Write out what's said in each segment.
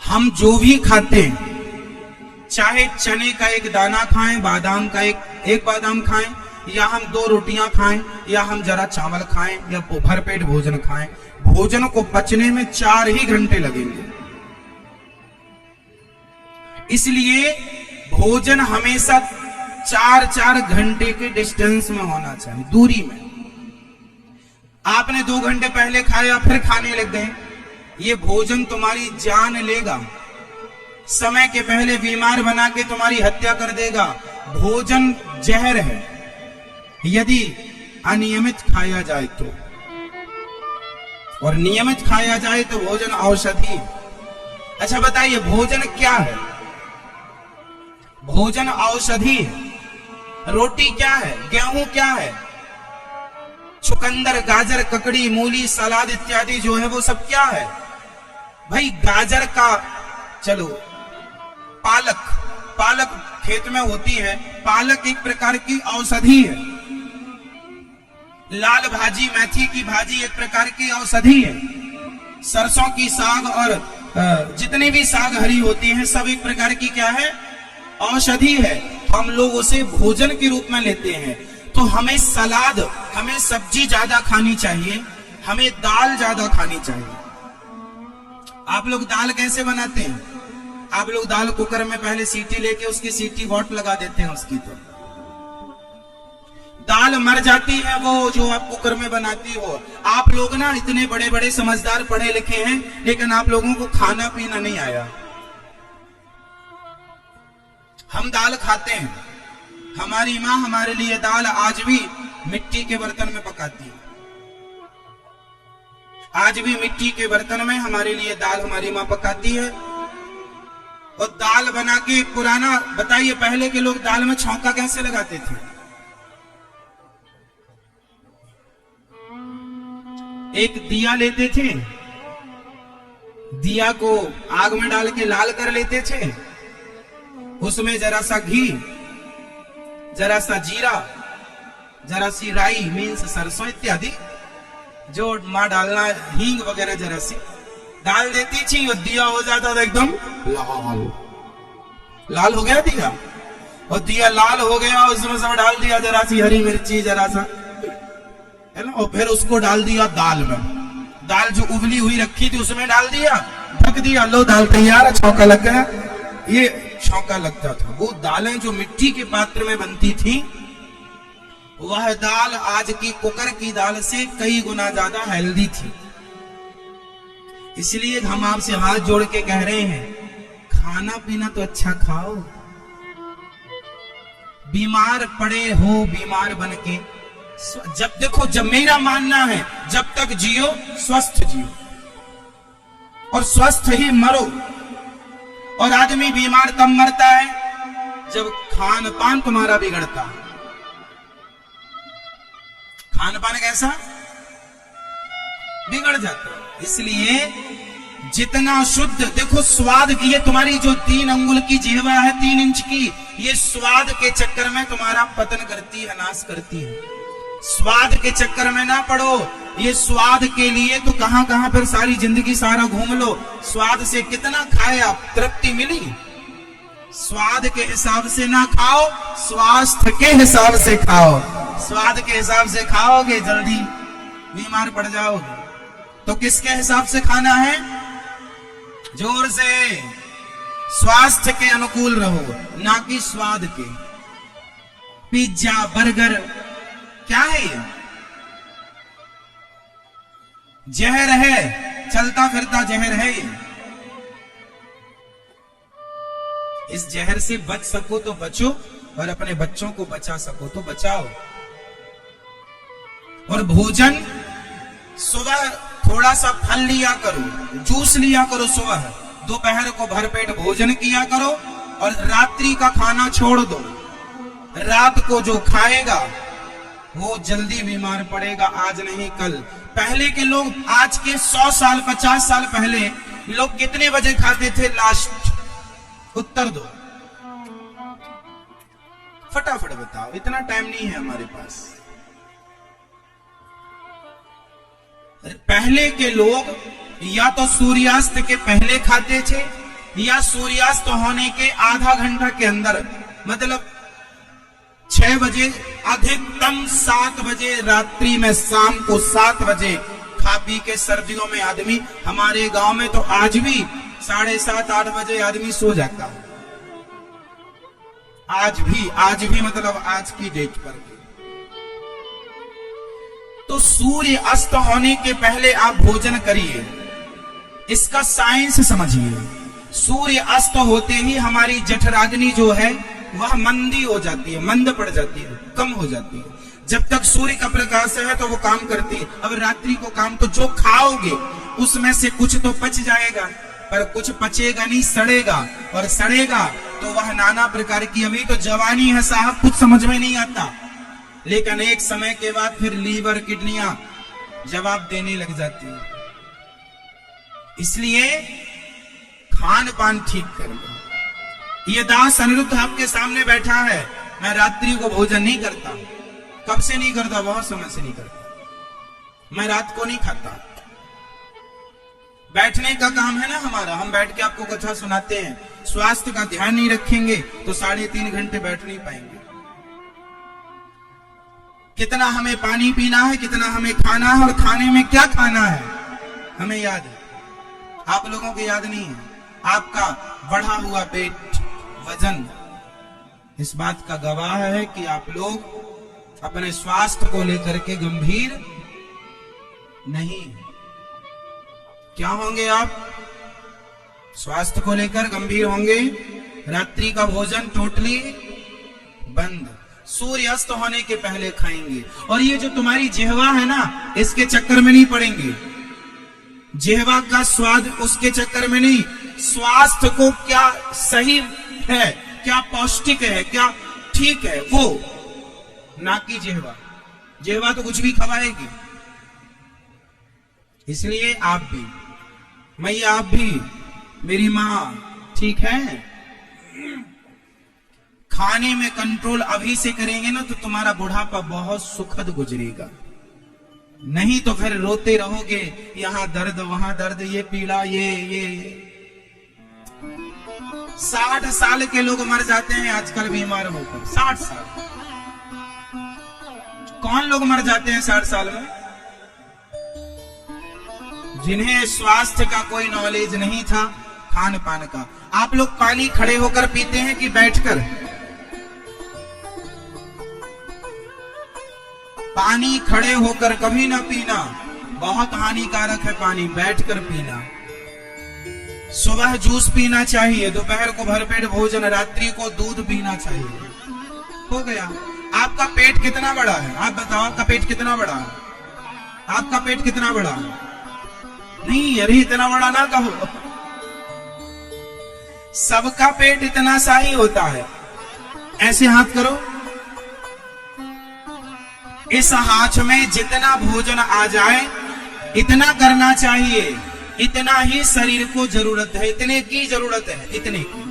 हम जो भी खाते हैं, चाहे चने का एक दाना खाएं, बादाम का एक बादाम खाएं, या हम 2 रोटियां खाएं, या हम जरा चावल खाएं, या भरपेट भोजन खाएं, भोजन को पचने में 4 ही घंटे लगेंगे। इसलिए भोजन हमेशा 4-4 घंटे के डिस्टेंस में होना चाहिए, दूरी में। आपने 2 घंटे पहले खाया फिर खाने लग गए, ये भोजन तुम्हारी जान लेगा, समय के पहले बीमार बना के तुम्हारी हत्या कर देगा। भोजन जहर है यदि अनियमित खाया जाए तो, और नियमित खाया जाए तो भोजन औषधि। अच्छा बताइए, भोजन क्या है? भोजन औषधि है। रोटी क्या है? गेहूं क्या है? चुकंदर, गाजर, ककड़ी, मूली, सलाद इत्यादि जो है वो सब क्या है भाई? गाजर का, चलो पालक खेत में होती है, पालक एक प्रकार की औषधि है। लाल भाजी, मेथी की भाजी एक प्रकार की औषधि है। सरसों की साग और जितनी भी साग हरी होती हैं सब एक प्रकार की क्या है? औषधि है। हम लोग उसे भोजन के रूप में लेते हैं। तो हमें सलाद, हमें सब्जी ज्यादा खानी चाहिए, हमें दाल ज्यादा खानी चाहिए। आप लोग दाल कैसे बनाते हैं? आप लोग दाल कुकर में पहले सीटी लेके उसकी सीटी वॉट लगा देते हैं उसकी, तो दाल मर जाती है वो जो आप कुकर में बनाती हो। आप लोग ना इतने बड़े बड़े समझदार पढ़े लिखे हैं, लेकिन आप लोगों को खाना पीना नहीं आया। हम दाल खाते हैं, हमारी माँ हमारे लिए दाल आज भी मिट्टी के बर्तन में पकाती है। आज भी मिट्टी के बर्तन में हमारे लिए दाल हमारी माँ पकाती है। और दाल बना के पुराना, बताइए पहले के लोग दाल में छौंका कैसे लगाते थे? एक दिया लेते थे, दिया को आग में डाल के लाल कर लेते थे, उसमें जरा सा घी, जरा सा जीरा, जरा सी राई मीन्स सरसों इत्यादि जो माँ डालना, हींग वगैरह जरा सी डाल देती थी और दिया हो जाता था एकदम लाल। लाल हो गया दिया, और दिया लाल हो गया, उसमें सब डाल दिया जरा सी हरी मिर्ची, जरा सा, है ना, और फिर उसको डाल दिया दाल में। दाल जो उबली हुई रखी थी उसमें डाल दिया, ढक दिया, लो दाल तैयार, छौंका लग गया। ये छौंका लगता था। वो दालें जो मिट्टी के पात्र में बनती थी, वह दाल आज की कुकर की दाल से कई गुना ज्यादा हेल्दी थी। इसलिए हम आपसे हाथ जोड़ के कह रहे हैं, खाना पीना तो अच्छा खाओ। बीमार पड़े हो, बीमार बन के, जब देखो, जब मेरा मानना है जब तक जियो स्वस्थ जियो, और स्वस्थ ही मरो। और आदमी बीमार तब मरता है जब खान पान तुम्हारा बिगड़ता है। खान पान कैसा? बिगड़ जाता है। इसलिए जितना शुद्ध, देखो स्वाद की, ये तुम्हारी जो 3 अंगुल की जिह्वा है, 3 इंच की, ये स्वाद के चक्कर में तुम्हारा पतन करती है, नाश करती है। स्वाद के चक्कर में ना पड़ो। ये स्वाद के लिए तो कहां कहां फिर सारी जिंदगी सारा घूम लो, स्वाद से कितना खाए आप, तृप्ति मिली? स्वाद के हिसाब से ना खाओ, स्वास्थ्य के हिसाब से खाओ। स्वाद के हिसाब से खाओगे जल्दी बीमार पड़ जाओगे। तो किसके हिसाब से खाना है? जोर से, स्वास्थ्य के अनुकूल रहो, ना कि स्वाद के। पिज्जा, बर्गर क्या है? ये जहर है, चलता फिरता जहर है ये। इस जहर से बच सको तो बचो, और अपने बच्चों को बचा सको तो बचाओ। और भोजन, सुबह थोड़ा सा फल लिया करो, जूस लिया करो सुबह, दोपहर को भरपेट भोजन किया करो, और रात्रि का खाना छोड़ दो। रात को जो खाएगा वो जल्दी बीमार पड़ेगा, आज नहीं कल। पहले के लोग, आज के 100 साल 50 साल पहले लोग कितने बजे खाते थे लास्ट? उत्तर दो, फटाफट बताओ, इतना टाइम नहीं है हमारे पास। पहले के लोग या तो सूर्यास्त के पहले खाते थे या सूर्यास्त होने के आधा घंटा के अंदर, मतलब 6 बजे, अधिकतम 7 बजे रात्रि में, शाम को 7 बजे खा पी के सर्दियों में आदमी, हमारे गांव में तो आज भी 7:30-8 बजे आदमी सो जाता है। आज भी मतलब आज की डेट पर भी। तो सूर्य अस्त होने के पहले आप भोजन करिए, इसका साइंस समझिए। सूर्य अस्त होते ही हमारी जठराग्नि जो है वह मंदी हो जाती है, मंद पड़ जाती है, कम हो जाती है। जब तक सूर्य का प्रकाश है तो वो काम करती है। अब रात्रि को काम, तो जो खाओगे उसमें से कुछ तो पच जाएगा, पर कुछ पचेगा नहीं, सड़ेगा, और सड़ेगा तो वह नाना प्रकार की, अभी तो जवानी है साहब, कुछ समझ में नहीं आता, लेकिन एक समय के बाद फिर लीवर, किडनियां जवाब देने लग जाती है। इसलिए खान पान ठीक कर लो। ये दास अनिरुद्ध आपके सामने बैठा है, मैं रात्रि को भोजन नहीं करता। कब से नहीं करता? बहुत समय से नहीं करता। मैं रात को नहीं खाता। बैठने का काम है ना हमारा, हम बैठ के आपको कथा सुनाते हैं। स्वास्थ्य का ध्यान नहीं रखेंगे तो 3.5 घंटे बैठ नहीं पाएंगे। कितना हमें पानी पीना है, कितना हमें खाना है, और खाने में क्या खाना है हमें याद है, आप लोगों को याद नहीं है। आपका बढ़ा हुआ पेट, वजन इस बात का गवाह है कि आप लोग अपने स्वास्थ्य को लेकर के गंभीर नहीं। क्या होंगे आप? स्वास्थ्य को लेकर गंभीर होंगे। रात्रि का भोजन टोटली बंद, सूर्य अस्त होने के पहले खाएंगे। और ये जो तुम्हारी जिह्वा है ना, इसके चक्कर में नहीं पड़ेंगे। जिह्वा का स्वाद उसके चक्कर में नहीं, स्वास्थ्य को क्या सही है, क्या पौष्टिक है, क्या ठीक है, वो ना कि जिह्वा। जिह्वा तो कुछ भी खवाएगी। इसलिए आप भी, मैया आप भी, मेरी मां, ठीक है, खाने में कंट्रोल अभी से करेंगे ना तो तुम्हारा बुढ़ापा बहुत सुखद गुजरेगा। नहीं तो फिर रोते रहोगे, यहां दर्द, वहां दर्द, ये पीड़ा, ये 60 साल के लोग मर जाते हैं आजकल बीमार होकर। 60 साल कौन लोग मर जाते हैं 60 साल में? जिन्हें स्वास्थ्य का कोई नॉलेज नहीं था, खान पान का। आप लोग पानी खड़े होकर पीते हैं कि बैठकर? पानी खड़े होकर कभी ना पीना, बहुत हानिकारक है पानी बैठकर पीना। सुबह जूस पीना चाहिए, दोपहर को भरपेट भोजन, रात्रि को दूध पीना चाहिए। हो गया। आपका पेट कितना बड़ा है? आप बताओ, आपका पेट कितना बड़ा है? आपका पेट कितना बड़ा है? नहीं, अरे इतना बड़ा ना कहो, सबका पेट इतना सा ही होता है। ऐसे हाथ करो, इस हाथ में जितना भोजन आ जाए इतना करना चाहिए। इतना ही शरीर को जरूरत है, इतने की जरूरत है, इतने की।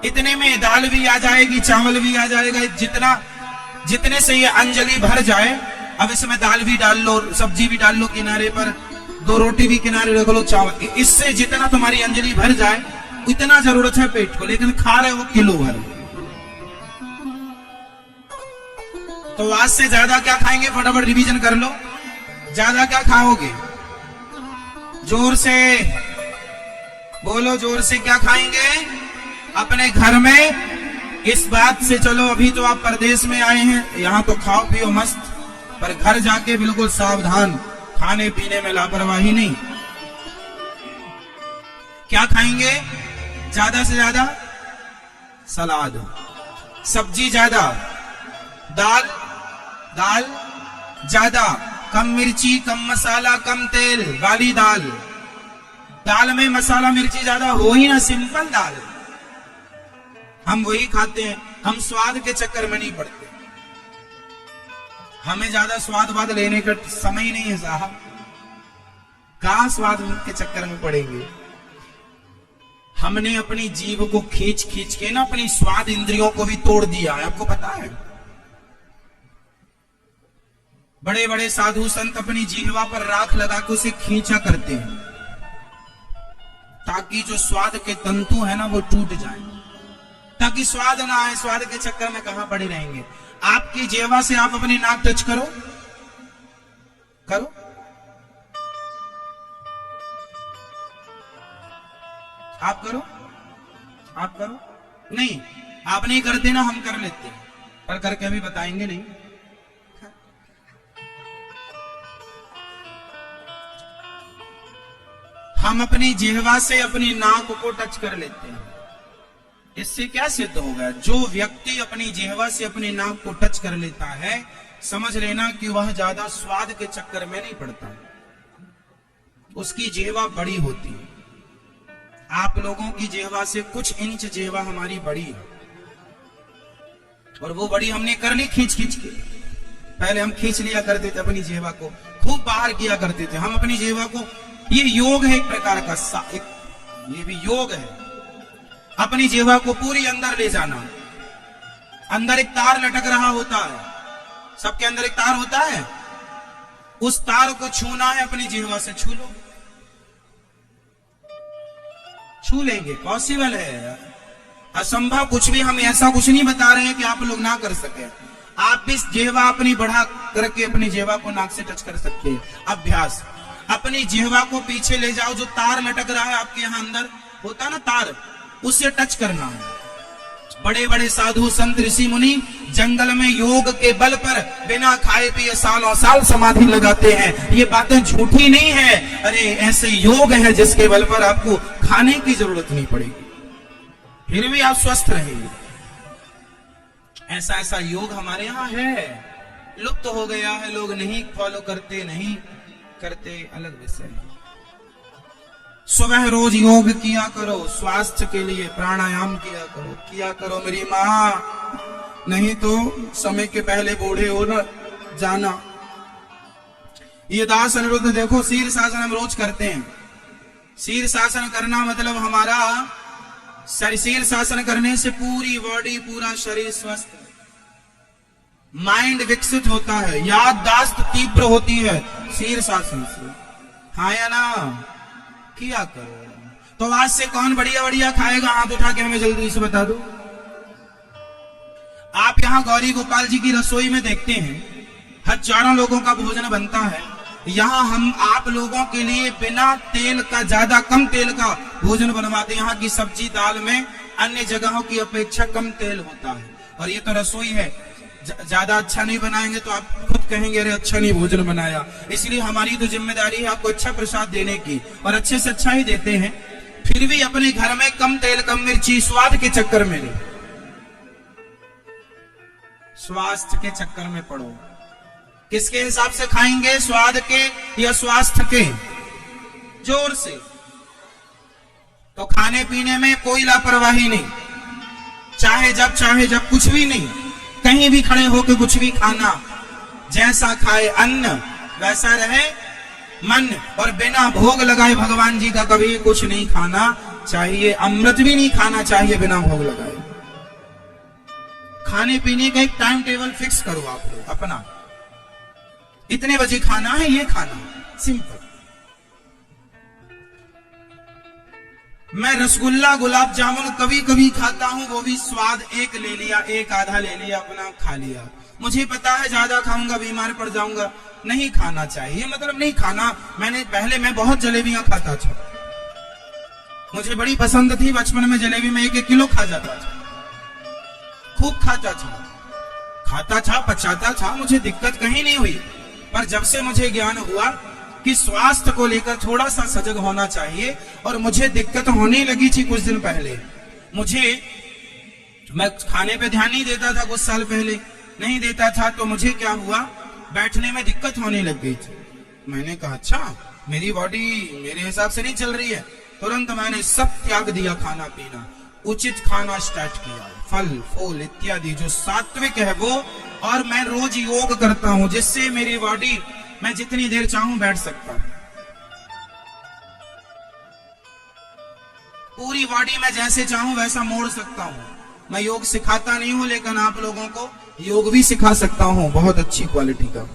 इतने में दाल भी आ जाएगी, चावल भी आ जाएगा, जितने से ये अंजलि भर जाए। अब इसमें दाल भी डाल लो, सब्जी भी डाल लो किनारे पर, 2 रोटी भी किनारे रख लो, चावल, इससे जितना तुम्हारी अंजलि भर जाए इतना जरूरत है पेट को। लेकिन खा रहे हो किलो भर, तो आज से ज्यादा क्या खाएंगे? फटाफट रिवीजन कर लो। ज्यादा क्या खाओगे? जोर से बोलो, जोर से क्या खाएंगे? अपने घर में इस बात से चलो, अभी तो आप परदेश में आए हैं, यहां तो खाओ पियो मस्त, पर घर जाके बिल्कुल सावधान, खाने पीने में लापरवाही नहीं। क्या खाएंगे? ज्यादा से ज्यादा सलाद, सब्जी ज्यादा, दाल ज्यादा, कम मिर्ची, कम मसाला, कम तेल वाली दाल। दाल में मसाला मिर्ची ज्यादा हो ही ना, सिंपल दाल हम वही खाते हैं। हम स्वाद के चक्कर में नहीं पड़ते, हमें ज्यादा स्वाद लेने का समय ही नहीं है साहब। कहां स्वाद के चक्कर में पड़ेंगे? हमने अपनी जीभ को खींच के ना अपनी स्वाद इंद्रियों को भी तोड़ दिया है, आपको पता है? बड़े बड़े साधु संत अपनी जीहवा पर राख लगा के उसे खींचा करते हैं। ताकि जो स्वाद के तंतु है ना वो टूट जाए, ताकि स्वाद ना आए। स्वाद के चक्कर में कहां पड़े रहेंगे। आपकी जिह्वा से आप अपनी नाक टच करो, करो, आप करो, आप करो, नहीं आप नहीं करते ना, हम कर लेते हैं, पर करके अभी बताएंगे नहीं। हम अपनी जिह्वा से अपनी नाक को टच कर लेते हैं। इससे क्या सिद्ध होगा? जो व्यक्ति अपनी जिह्वा से अपनी नाक को टच कर लेता है, समझ लेना कि वह ज्यादा स्वाद के चक्कर में नहीं पड़ता, उसकी जिह्वा बड़ी होती है। आप लोगों की जिह्वा से कुछ इंच जिह्वा हमारी बड़ी है, और वो बड़ी हमने कर ली खींच खींच के। पहले हम खींच लिया करते थे अपनी जिह्वा को, खूब बाहर किया करते थे हम अपनी जिह्वा को। ये योग है एक प्रकार का, ये भी योग है। अपनी जिह्वा को पूरी अंदर ले जाना। अंदर एक तार लटक रहा होता है, सबके अंदर एक तार होता है, उस तार को छूना है अपनी जिह्वा से। छू लो, छू लेंगे, पॉसिबल है, असंभव कुछ भी। हम ऐसा कुछ नहीं बता रहे हैं कि आप लोग ना कर सके। आप भी जिह्वा अपनी बढ़ा करके अपनी जिह्वा को नाक से टच कर सकते हैं। अभ्यास, अपनी जिह्वा को पीछे ले जाओ, जो तार लटक रहा है आपके यहां अंदर होता ना तार, उससे टच करना है। बड़े बड़े साधु संत ऋषि मुनि जंगल में योग के बल पर बिना खाए पिए सालों साल समाधि लगाते हैं। ये बातें झूठी नहीं है। अरे ऐसे योग है जिसके बल पर आपको खाने की जरूरत नहीं पड़ेगी, फिर भी आप स्वस्थ रहेंगे। ऐसा ऐसा योग हमारे यहाँ है, लुप्त हो गया है, लोग नहीं फॉलो करते, नहीं करते, अलग विषय है। सुबह रोज योग किया करो, स्वास्थ्य के लिए प्राणायाम किया करो मेरी माँ, नहीं तो समय के पहले बूढ़े हो न जाना। ये दास अनिरुद्ध देखो, शीर्षासन हम रोज करते हैं। शीर्षासन करना मतलब हमारा शीर्षासन करने से पूरी बॉडी, पूरा शरीर स्वस्थ, माइंड विकसित होता है, याददाश्त तीव्र होती है शीर्षासन से। हाँ या ना? किया करो। तो आज से कौन बढ़िया बढ़िया खाएगा? हाथ उठा के हमें जल्दी से बता दो। आप यहाँ गौरी गोपाल जी की रसोई में देखते हैं हजारों लोगों का भोजन बनता है। यहाँ हम आप लोगों के लिए बिना तेल का, ज्यादा कम तेल का भोजन बनवाते हैं। यहाँ की सब्जी दाल में अन्य जगहों की अपेक्षा कम तेल होता है। और ये तो रसोई है, ज्यादा अच्छा नहीं बनाएंगे तो आप खुद कहेंगे अरे अच्छा नहीं भोजन बनाया। इसलिए हमारी तो जिम्मेदारी है आपको अच्छा प्रसाद देने की, और अच्छे से अच्छा ही देते हैं। फिर भी अपने घर में कम तेल कम मिर्ची, स्वाद के चक्कर में नहीं, स्वास्थ्य के चक्कर में पड़ो। किसके हिसाब से खाएंगे? स्वाद के या स्वास्थ्य के? जोर से। तो खाने पीने में कोई लापरवाही नहीं, चाहे जब कुछ भी नहीं, कहीं भी खड़े होकर कुछ भी खाना। जैसा खाए अन्न वैसा रहे मन, और बिना भोग लगाए भगवान जी का कभी कुछ नहीं खाना चाहिए। अमृत भी नहीं खाना चाहिए बिना भोग लगाए। खाने पीने का एक टाइम टेबल फिक्स करो आप लोग अपना, इतने बजे खाना है, ये खाना, सिंपल। मैं रसगुल्ला गुलाब जामुन कभी कभी खाता हूं, वो भी स्वाद, एक ले लिया, एक आधा ले लिया, अपना खा लिया। मुझे पता है ज्यादा खाऊंगा बीमार पड़ जाऊंगा, नहीं खाना चाहिए। मतलब नहीं खाना। पहले मैं बहुत जलेबियां खाता था, मुझे बड़ी पसंद थी बचपन में जलेबी, में 1-1 किलो खा जाता था, खूब खाता था, पचाता था, मुझे दिक्कत कहीं नहीं हुई। पर जब से मुझे ज्ञान हुआ कि स्वास्थ्य को लेकर थोड़ा सा सजग होना चाहिए, और मुझे दिक्कत होने लगी थी कुछ दिन पहले। मैं खाने पे ध्यान नहीं देता था, कुछ साल पहले नहीं देता था, तो मुझे क्या हुआ, बैठने में दिक्कत होने लग गई थी। मैंने कहा अच्छा, मेरी बॉडी मेरे हिसाब से नहीं चल रही है। तुरंत मैंने सब त्याग दिया, खाना पीना, उचित खाना स्टार्ट किया, फल फूल इत्यादि जो सात्विक है वो। और मैं रोज योग करता हूं, जिससे मेरी बॉडी, मैं जितनी देर चाहूं बैठ सकता हूं, पूरी बॉडी में जैसे चाहूं वैसा मोड़ सकता हूं। मैं योग सिखाता नहीं हूं, लेकिन आप लोगों को योग भी सिखा सकता हूं, बहुत अच्छी क्वालिटी का,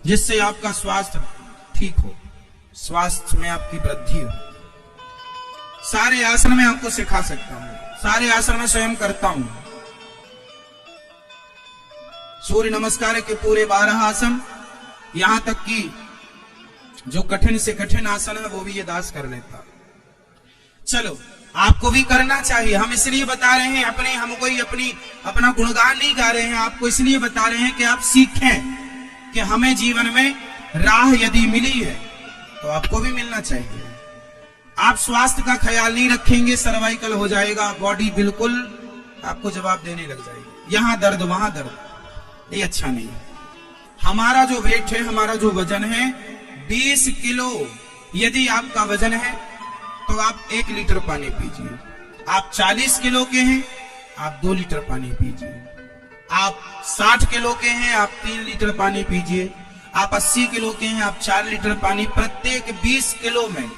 जिससे आपका स्वास्थ्य ठीक हो, स्वास्थ्य में आपकी वृद्धि हो। सारे आसन मैं आपको सिखा सकता हूं, सारे आसन मैं स्वयं करता हूं। सूर्य नमस्कार के पूरे 12 आसन, यहां तक कि जो कठिन से कठिन आसन है वो भी ये दास कर लेता। चलो आपको भी करना चाहिए। हम इसलिए बता रहे हैं, हम कोई अपना गुणगान नहीं गा रहे हैं, आपको इसलिए बता रहे हैं कि आप सीखें कि हमें जीवन में राह यदि मिली है तो आपको भी मिलना चाहिए। आप स्वास्थ्य का ख्याल नहीं रखेंगे, सर्वाइकल हो जाएगा, बॉडी बिल्कुल आपको जवाब देने लग जाएगी, यहां दर्द वहां दर्द, ये अच्छा नहीं है। हमारा जो वेट है, हमारा जो वजन है 20 किलो, यदि आपका वजन है तो आप 1 लीटर पानी पीजिए। आप 40 किलो के हैं, आप 2 लीटर पानी पीजिए। आप 60 किलो के हैं, आप 3 लीटर पानी पीजिए। आप 80 किलो के हैं, आप 4 लीटर पानी, प्रत्येक 20 किलो में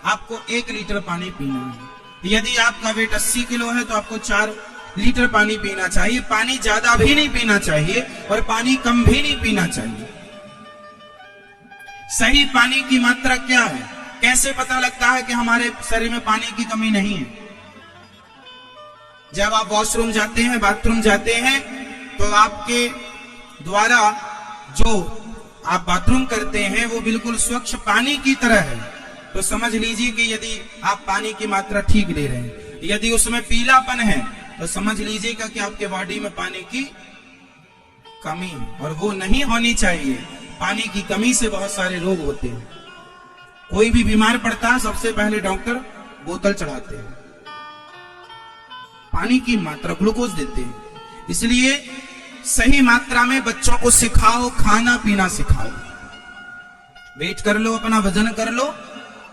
आपको 1 लीटर पानी पीना है। यदि आपका वेट 80 किलो है तो आपको 4 लीटर पानी पीना चाहिए। पानी ज्यादा भी नहीं पीना चाहिए और पानी कम भी नहीं पीना चाहिए। सही पानी की मात्रा क्या है? कैसे पता लगता है कि हमारे शरीर में पानी की कमी नहीं है? जब आप वॉशरूम जाते हैं, बाथरूम जाते हैं, तो आपके द्वारा जो आप बाथरूम करते हैं वो बिल्कुल स्वच्छ पानी की तरह है, तो समझ लीजिए कि यदि आप पानी की मात्रा ठीक ले रहे हैं। यदि उसमें पीलापन है तो समझ लीजिएगा कि आपके बॉडी में पानी की कमी, और वो नहीं होनी चाहिए। पानी की कमी से बहुत सारे रोग होते हैं। कोई भी बीमार पड़ता है, सबसे पहले डॉक्टर बोतल चढ़ाते हैं, पानी की मात्रा ग्लूकोज देते हैं। इसलिए सही मात्रा में बच्चों को सिखाओ, खाना पीना सिखाओ। वेट कर लो, अपना वजन कर लो।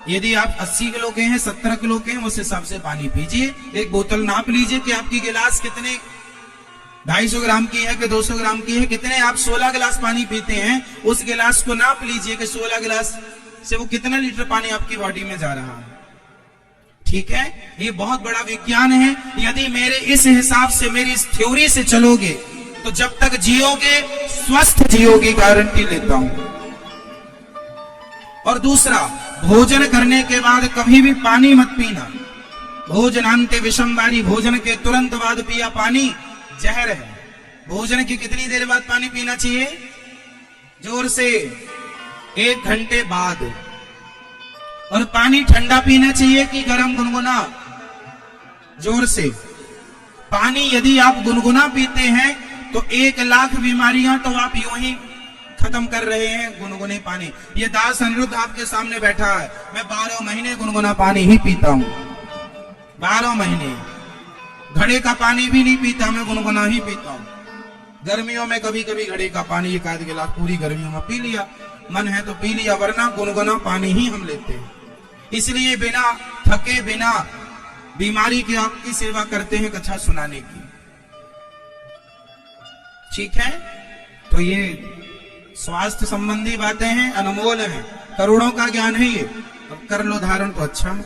यदि आप 80 किलो के हैं, 70 किलो के हैं, उस हिसाब से पानी पीजिए। एक बोतल नाप लीजिए कि आपकी गिलास कितने 250 ग्राम की है कि 200 ग्राम की है। कितने आप 16 गिलास पानी पीते हैं, उस गिलास को नाप लीजिए कि 16 गिलास से वो कितना लीटर पानी आपकी बॉडी में जा रहा है। ठीक है, ये बहुत बड़ा विज्ञान है। यदि मेरे इस हिसाब से, मेरी इस थ्योरी से चलोगे तो जब तक जियोगे स्वस्थ जियोगे, गारंटी लेता हूं। और दूसरा, भोजन करने के बाद कभी भी पानी मत पीना। भोजनांते विषमवारी, भोजन के तुरंत बाद पिया पानी जहर है। भोजन की कितनी देर बाद पानी पीना चाहिए? जोर से 1 घंटे बाद। और पानी ठंडा पीना चाहिए कि गर्म गुनगुना? जोर से। पानी यदि आप गुनगुना पीते हैं तो 1 लाख बीमारियां तो आप यूं ही खत्म कर रहे हैं गुनगुने पानी। ये दास अनिरुद्ध आपके सामने बैठा है, मैं 12 महीने गुनगुना पानी ही पीता हूं। 12 महीने घड़े का पानी भी नहीं पीता, मैं गुनगुना ही पीता हूं। गर्मियों में कभी कभी घड़े का पानी 1 गिलास पूरी गर्मियों में पी लिया, मन है तो पी लिया, वरना गुनगुना पानी ही हम लेते हैं। इसलिए बिना थके, बिना बीमारी की आपकी सेवा करते हैं कथा सुनाने की। ठीक है, तो ये स्वास्थ्य संबंधी बातें हैं, अनमोल हैं, करोड़ों का ज्ञान है ये। अब कर लो धारण तो अच्छा है।